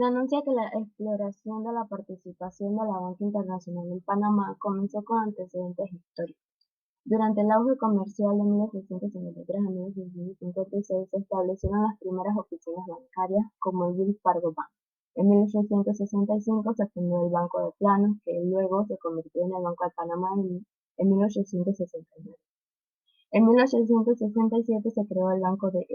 anuncia que la exploración de la participación de la banca internacional en Panamá comenzó con antecedentes históricos. Durante el auge comercial de 1653 a 1656 se establecieron las primeras oficinas bancarias como el Wells Fargo Bank. En 1665 se fundó el Banco de Planos, que luego se convirtió en el Banco de Panamá en 1869. En 1867 se creó el Banco de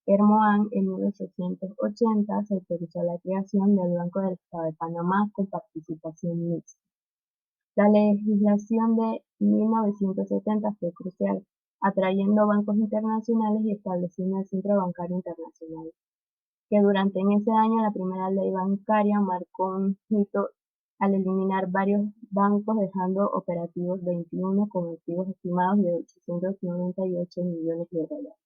Hermoán. En 1880 se autorizó la creación del Banco del Estado de Panamá con participación mixta. La legislación de 1970 fue crucial, atrayendo bancos internacionales y estableciendo el Centro Bancario Internacional, que durante ese año la primera ley bancaria marcó un hito al eliminar varios bancos, dejando operativos 21 con activos estimados de 898 millones de dólares.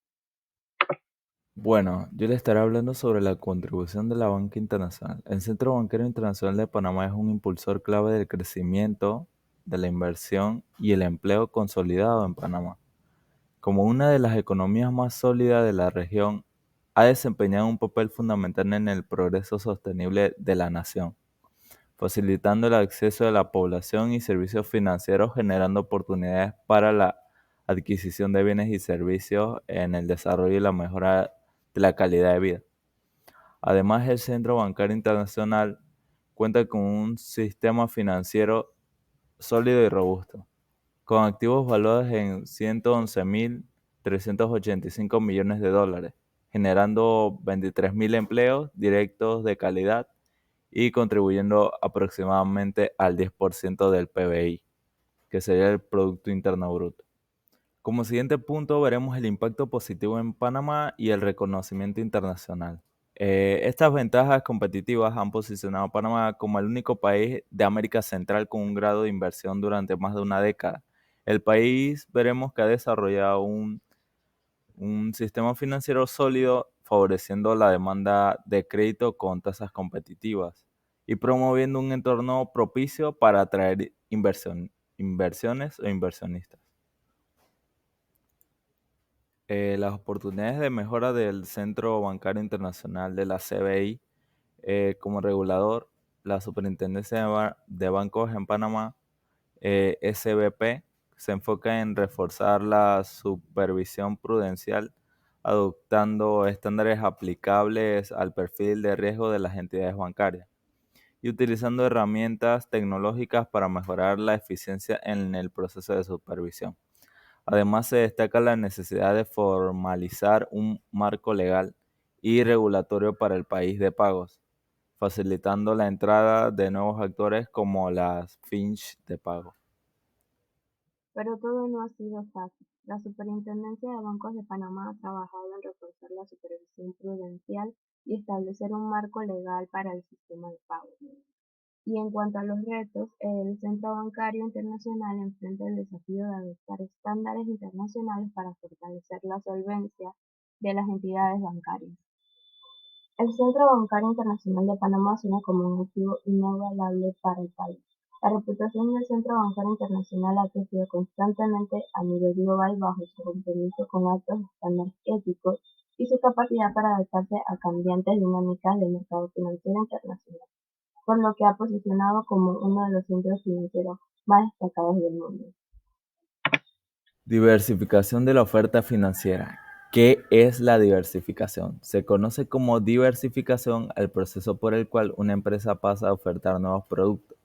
Bueno, yo le estaré hablando sobre la contribución de la banca internacional. El Centro Bancario Internacional de Panamá es un impulsor clave del crecimiento, de la inversión y el empleo consolidado en Panamá. Como una de las economías más sólidas de la región, ha desempeñado un papel fundamental en el progreso sostenible de la nación, facilitando el acceso de la población y servicios financieros, generando oportunidades para la adquisición de bienes y servicios en el desarrollo y la mejora de la calidad de vida. Además, el Centro Bancario Internacional cuenta con un sistema financiero sólido y robusto, con activos valuados en 111.385 millones de dólares, generando 23.000 empleos directos de calidad y contribuyendo aproximadamente al 10% del PBI, que sería el Producto Interno Bruto. Como siguiente punto veremos el impacto positivo en Panamá y el reconocimiento internacional. Estas ventajas competitivas han posicionado a Panamá como el único país de América Central con un grado de inversión durante más de una década. El país veremos que ha desarrollado un sistema financiero sólido, favoreciendo la demanda de crédito con tasas competitivas y promoviendo un entorno propicio para atraer inversiones o inversionistas. Las oportunidades de mejora del Centro Bancario Internacional de la CBI como regulador, la Superintendencia de Bancos en Panamá, SBP, se enfoca en reforzar la supervisión prudencial, adoptando estándares aplicables al perfil de riesgo de las entidades bancarias y utilizando herramientas tecnológicas para mejorar la eficiencia en el proceso de supervisión. Además, se destaca la necesidad de formalizar un marco legal y regulatorio para el país de pagos, facilitando la entrada de nuevos actores como las Finch de pago. Pero todo no ha sido fácil. La Superintendencia de Bancos de Panamá ha trabajado en reforzar la supervisión prudencial y establecer un marco legal para el sistema de pago. Y en cuanto a los retos, el Centro Bancario Internacional enfrenta el desafío de adoptar estándares internacionales para fortalecer la solvencia de las entidades bancarias. El Centro Bancario Internacional de Panamá suena como un activo inigualable para el país. La reputación del Centro Bancario Internacional ha crecido constantemente a nivel global bajo su compromiso con altos estándares éticos y su capacidad para adaptarse a cambiantes dinámicas del mercado financiero internacional, por lo que ha posicionado como uno de los centros financieros más destacados del mundo. Diversificación de la oferta financiera. ¿Qué es la diversificación? Se conoce como diversificación al proceso por el cual una empresa pasa a ofertar nuevos productos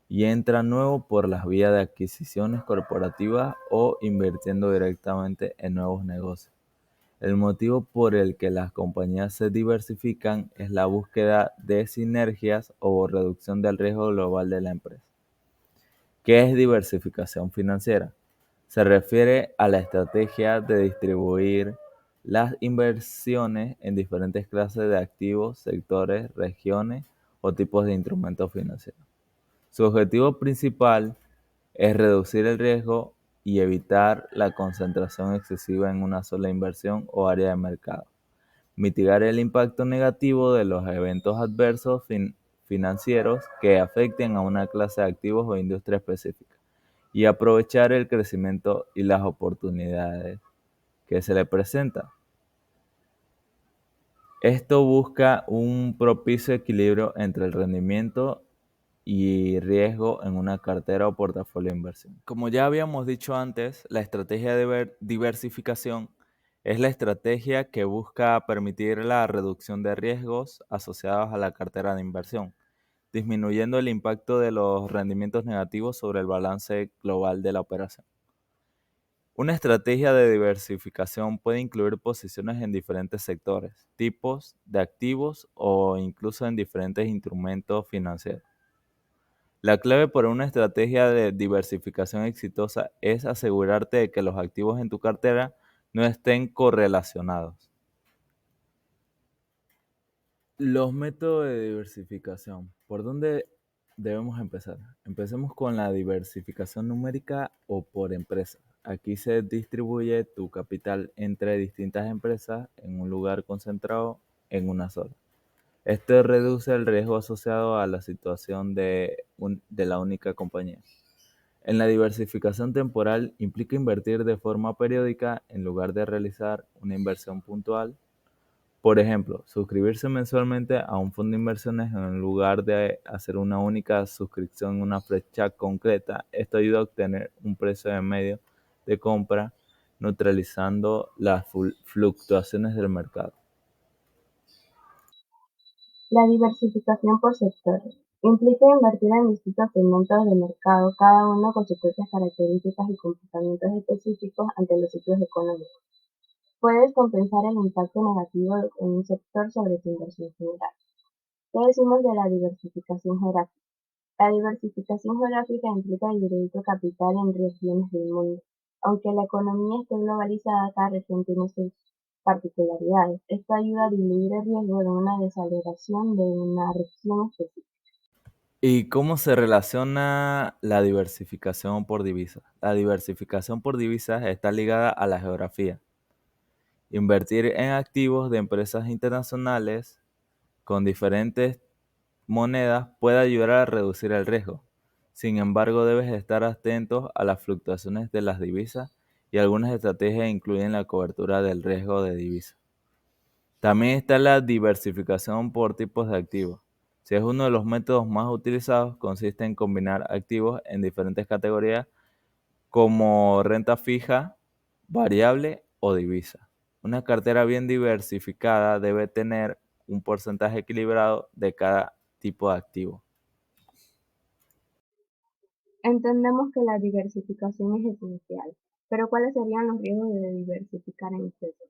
y entra nuevo por las vías de adquisiciones corporativas o invirtiendo directamente en nuevos negocios. El motivo por el que las compañías se diversifican es la búsqueda de sinergias o reducción del riesgo global de la empresa. ¿Qué es diversificación financiera? Se refiere a la estrategia de distribuir las inversiones en diferentes clases de activos, sectores, regiones o tipos de instrumentos financieros. Su objetivo principal es reducir el riesgo y evitar la concentración excesiva en una sola inversión o área de mercado, mitigar el impacto negativo de los eventos adversos financieros que afecten a una clase de activos o industria específica y aprovechar el crecimiento y las oportunidades que se le presentan. Esto busca un propicio equilibrio entre el rendimiento y riesgo en una cartera o portafolio de inversión. Como ya habíamos dicho antes, la estrategia de diversificación es la estrategia que busca permitir la reducción de riesgos asociados a la cartera de inversión, disminuyendo el impacto de los rendimientos negativos sobre el balance global de la operación. Una estrategia de diversificación puede incluir posiciones en diferentes sectores, tipos de activos o incluso en diferentes instrumentos financieros. La clave para una estrategia de diversificación exitosa es asegurarte de que los activos en tu cartera no estén correlacionados. Los métodos de diversificación. ¿Por dónde debemos empezar? Empecemos con la diversificación numérica o por empresa. Aquí se distribuye tu capital entre distintas empresas en un lugar concentrado en una sola. Esto reduce el riesgo asociado a la situación de la única compañía. En la diversificación temporal implica invertir de forma periódica en lugar de realizar una inversión puntual. Por ejemplo, suscribirse mensualmente a un fondo de inversiones en lugar de hacer una única suscripción en una fecha concreta. Esto ayuda a obtener un precio de medio de compra, neutralizando las fluctuaciones del mercado. La diversificación por sectores implica invertir en distintos segmentos del mercado, cada uno con sus propias características y comportamientos específicos ante los ciclos económicos. Puedes compensar el impacto negativo en un sector sobre tu inversión general. ¿Qué decimos de la diversificación geográfica? La diversificación geográfica implica dividir tu capital en regiones del mundo. Aunque la economía esté globalizada, cada región tiene sus particularidades. Esto ayuda a diluir el riesgo de una desaceleración de una región específica. ¿Y cómo se relaciona la diversificación por divisas? La diversificación por divisas está ligada a la geografía. Invertir en activos de empresas internacionales con diferentes monedas puede ayudar a reducir el riesgo. Sin embargo, debes estar atento a las fluctuaciones de las divisas y algunas estrategias incluyen la cobertura del riesgo de divisas. También está la diversificación por tipos de activos. Si es uno de los métodos más utilizados, consiste en combinar activos en diferentes categorías como renta fija, variable o divisa. Una cartera bien diversificada debe tener un porcentaje equilibrado de cada tipo de activo. Entendemos que la diversificación es esencial, pero ¿cuáles serían los riesgos de diversificar en exceso?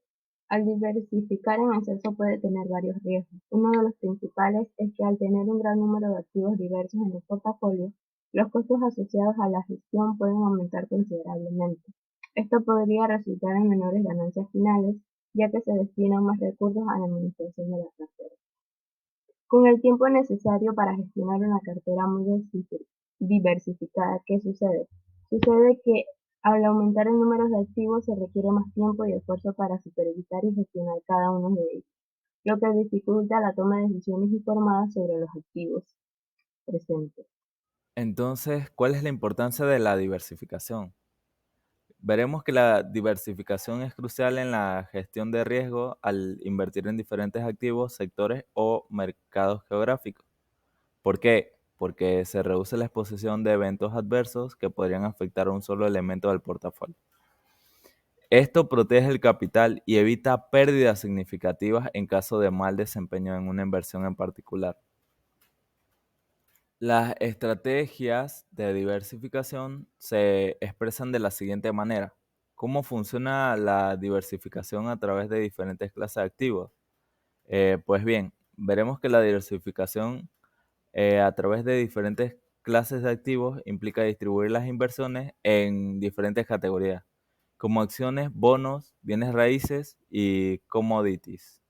Al diversificar en exceso puede tener varios riesgos. Uno de los principales es que al tener un gran número de activos diversos en el portafolio, los costos asociados a la gestión pueden aumentar considerablemente. Esto podría resultar en menores ganancias finales, ya que se destinan más recursos a la administración de la cartera. Con el tiempo necesario para gestionar una cartera muy diversificada, ¿qué sucede? Sucede que al aumentar el número de activos se requiere más tiempo y esfuerzo para supervisar y gestionar cada uno de ellos, lo que dificulta la toma de decisiones informadas sobre los activos presentes. Entonces, ¿cuál es la importancia de la diversificación? Veremos que la diversificación es crucial en la gestión de riesgo al invertir en diferentes activos, sectores o mercados geográficos. ¿Por qué? Porque se reduce la exposición de eventos adversos que podrían afectar a un solo elemento del portafolio. Esto protege el capital y evita pérdidas significativas en caso de mal desempeño en una inversión en particular. Las estrategias de diversificación se expresan de la siguiente manera. ¿Cómo funciona la diversificación a través de diferentes clases de activos? Pues bien, veremos que la diversificación a través de diferentes clases de activos implica distribuir las inversiones en diferentes categorías, como acciones, bonos, bienes raíces y commodities.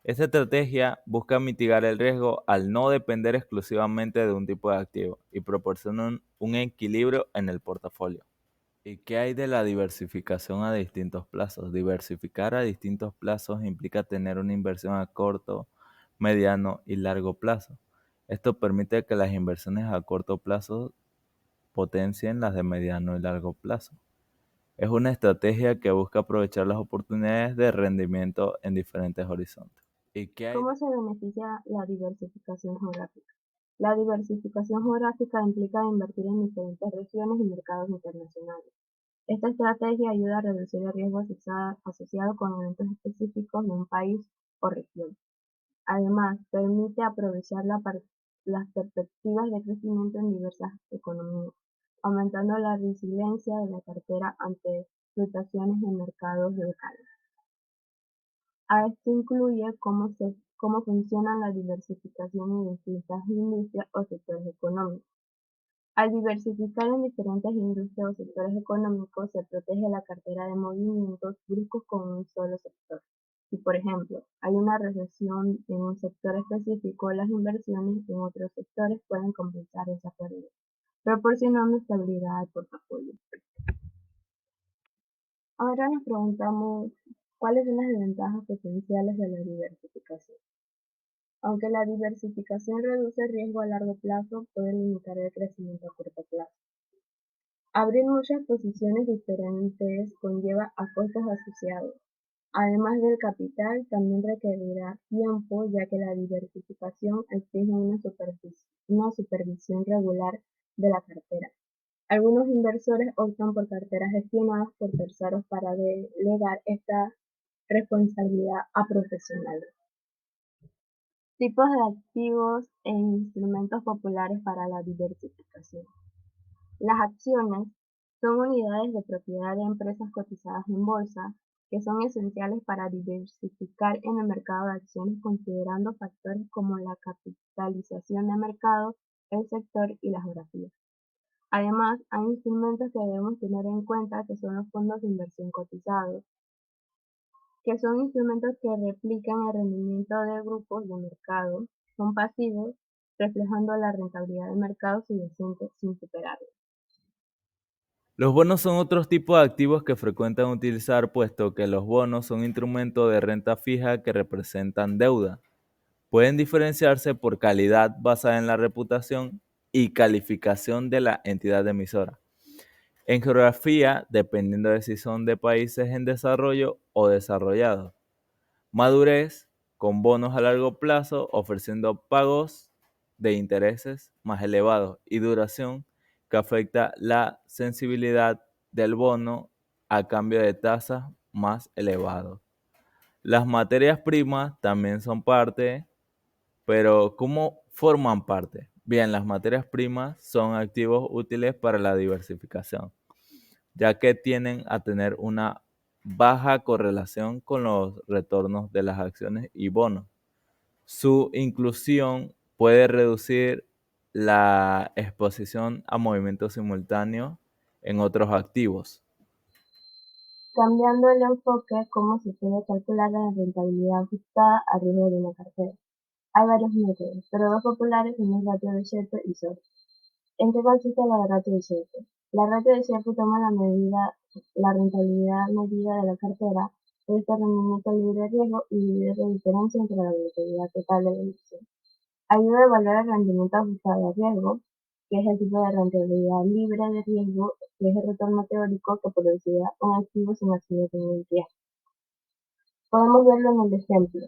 Esta estrategia busca mitigar el riesgo al no depender exclusivamente de un tipo de activo y proporciona un equilibrio en el portafolio. ¿Y qué hay de la diversificación a distintos plazos? Diversificar a distintos plazos implica tener una inversión a corto, mediano y largo plazo. Esto permite que las inversiones a corto plazo potencien las de mediano y largo plazo. Es una estrategia que busca aprovechar las oportunidades de rendimiento en diferentes horizontes. ¿Y qué hay ¿Cómo de... se beneficia la diversificación geográfica? La diversificación geográfica implica invertir en diferentes regiones y mercados internacionales. Esta estrategia ayuda a reducir el riesgo asociado con eventos específicos de un país o región. Además, permite aprovechar las perspectivas de crecimiento en diversas economías, aumentando la resiliencia de la cartera ante fluctuaciones en mercados locales. A esto incluye cómo funciona la diversificación en distintas industrias o sectores económicos. Al diversificar en diferentes industrias o sectores económicos, se protege la cartera de movimientos bruscos con un solo sector. Si, por ejemplo, hay una recesión en un sector específico, las inversiones en otros sectores pueden compensar esa pérdida, proporcionando estabilidad al portafolio. Ahora nos preguntamos cuáles son las desventajas potenciales de la diversificación. Aunque la diversificación reduce el riesgo a largo plazo, puede limitar el crecimiento a corto plazo. Abrir muchas posiciones diferentes conlleva a costos asociados. Además del capital, también requerirá tiempo, ya que la diversificación exige una supervisión regular de la cartera. Algunos inversores optan por carteras gestionadas por terceros para delegar esta responsabilidad a profesionales. Tipos de activos e instrumentos populares para la diversificación. Las acciones son unidades de propiedad de empresas cotizadas en bolsa que son esenciales para diversificar en el mercado de acciones considerando factores como la capitalización de mercado, el sector y la geografía. Además, hay instrumentos que debemos tener en cuenta que son los fondos de inversión cotizados, que son instrumentos que replican el rendimiento de grupos de mercado, son pasivos, reflejando la rentabilidad de mercado subyacente sin superarlo. Los bonos son otros tipos de activos que frecuentan utilizar, puesto que los bonos son instrumentos de renta fija que representan deuda. Pueden diferenciarse por calidad basada en la reputación y calificación de la entidad emisora. En geografía, dependiendo de si son de países en desarrollo o desarrollados. Madurez, con bonos a largo plazo ofreciendo pagos de intereses más elevados y duración que afecta la sensibilidad del bono a cambio de tasas más elevados. Las materias primas también son parte, pero ¿cómo forman parte? Bien, las materias primas son activos útiles para la diversificación, ya que tienden a tener una baja correlación con los retornos de las acciones y bonos. Su inclusión puede reducir la exposición a movimientos simultáneos en otros activos. Cambiando el enfoque, ¿cómo se puede calcular la rentabilidad ajustada al riesgo de una cartera? Hay varios métodos, pero dos populares son el ratio de Sharpe y SOR. ¿En qué consiste la ratio de Sharpe? La ratio de Sharpe toma la rentabilidad medida de la cartera, este rendimiento libre de riesgo y divide la diferencia entre la volatilidad total de la inversión. Ayuda a evaluar el rendimiento ajustado a riesgo, que es el tipo de rentabilidad libre de riesgo, que es el retorno teórico que producirá un activo sin haber tenido un riesgo. Podemos verlo en el ejemplo.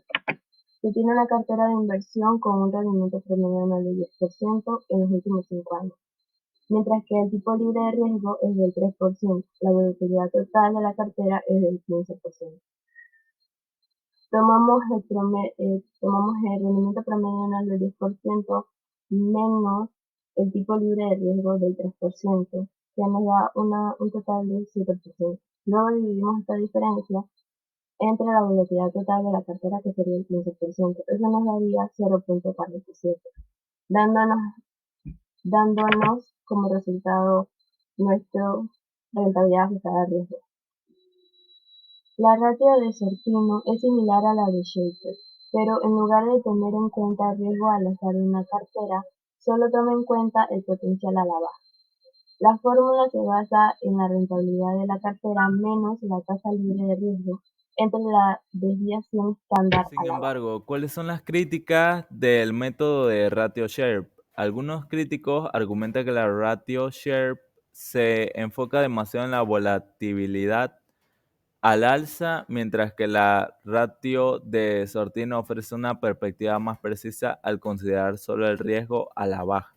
Se tiene una cartera de inversión con un rendimiento promedio anual del 10% en los últimos 5 años, mientras que el tipo libre de riesgo es del 3%, la volatilidad total de la cartera es del 15%. Tomamos el rendimiento promedio anual del 10% menos el tipo libre de riesgo del 3%, que nos da un total del 7%. Luego dividimos esta diferencia entre la volatilidad total de la cartera, que sería el 15%. Eso nos daría 0.47, dándonos, dándonos como resultado nuestra rentabilidad ajustada al riesgo. La ratio de Sortino es similar a la de Schaefer, pero en lugar de tener en cuenta el riesgo al azar de una cartera, solo toma en cuenta el potencial a la baja. La fórmula se basa en la rentabilidad de la cartera menos la tasa libre de riesgo entre la desviación estándar a Sin la baja. embargo, ¿cuáles son las críticas del método de ratio Sharpe? Algunos críticos argumentan que la ratio Sharpe se enfoca demasiado en la volatilidad al alza, mientras que la ratio de Sortino ofrece una perspectiva más precisa al considerar solo el riesgo a la baja.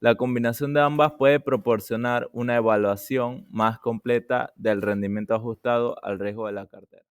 La combinación de ambas puede proporcionar una evaluación más completa del rendimiento ajustado al riesgo de la cartera.